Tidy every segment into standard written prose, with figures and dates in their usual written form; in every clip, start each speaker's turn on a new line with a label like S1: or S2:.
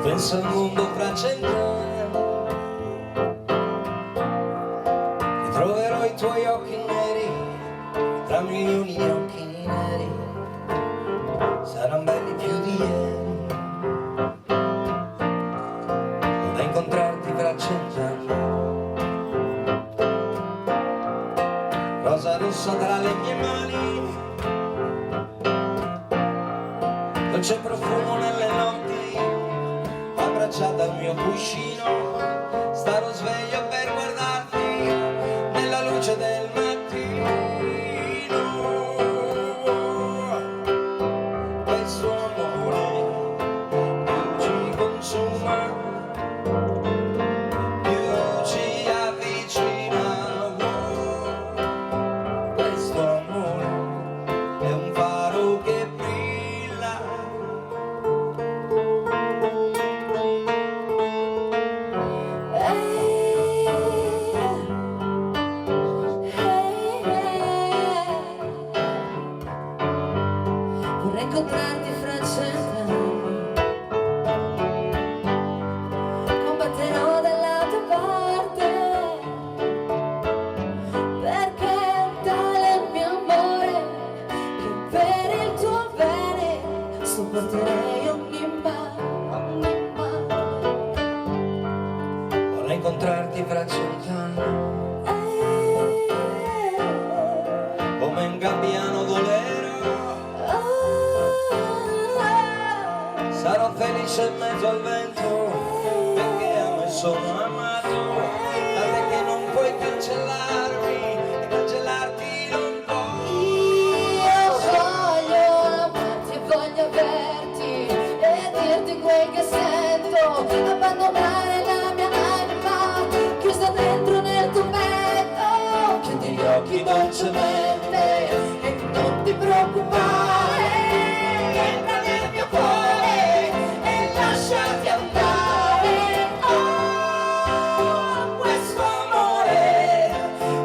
S1: Penso al mondo fra 100 anni, troverò i tuoi occhi neri tra milioni di occhi neri, saranno belli più di ieri. Vorrei incontrarti fra 100 anni, rosa rossa tra le mie mani, dolce profumo nelle notti, abbracciata al mio cuscino, starò sveglio per guardarti nella luce del mattino. Questo amore più ci consuma, più ci avvicina. Questo amore è un faro che brilla,
S2: vorrei incontrarti fra 100 anni, combatterò dalla tua parte, perché tale è il mio amore che per il tuo bene sopporterei ogni male, ogni male.
S1: vorrei incontrarti fra 100 anni, come un gabbiano volero. Sarò felice in mezzo al vento, perché a me sono amato, da te che non puoi cancellarmi e cancellarti non puoi.
S2: Io voglio amarti e voglio averti e dirti quel che sento, abbandonare la mia anima chiusa dentro nel tuo petto. Chiudi gli occhi dolcemente e non ti preoccupare, entra nel mio cuore e lasciati andare.
S1: Oh, questo amore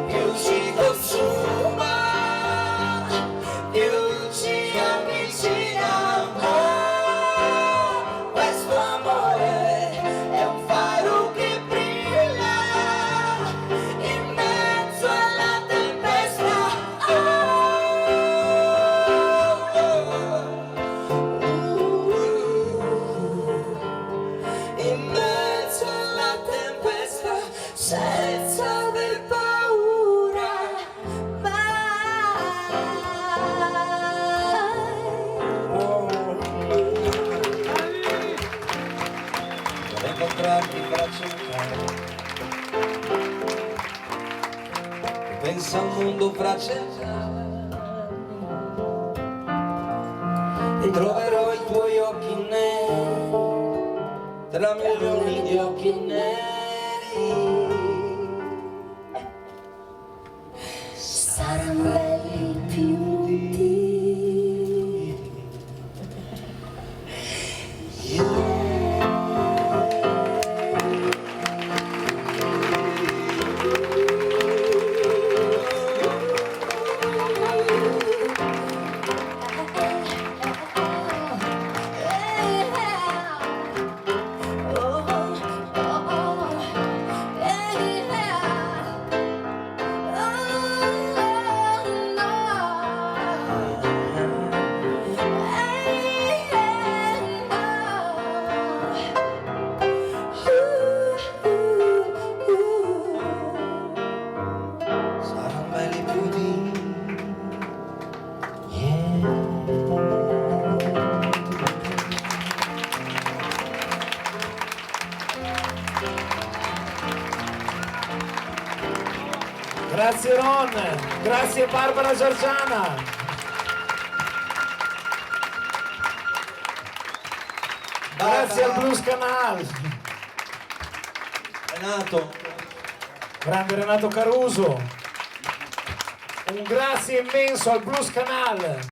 S1: più ci consuma, più ci avvicina. Oh, questo amore è un faro che brilla in mezzo alla tempesta. In mezzo alla tempesta, senza aver paura mai. Vorrei incontrarti fra 100 anni, pensa al mondo fra 100 anni, e troverò i tuoi occhi neri tra milioni di occhi neri.
S2: Saranno belli più di
S1: saranno belli più di
S3: Grazie Ron, grazie Barbara Giorgiana. Grazie al Blues Canal.
S1: Renato.
S3: Grande Renato Caruso. Un grazie immenso al Blues Canal.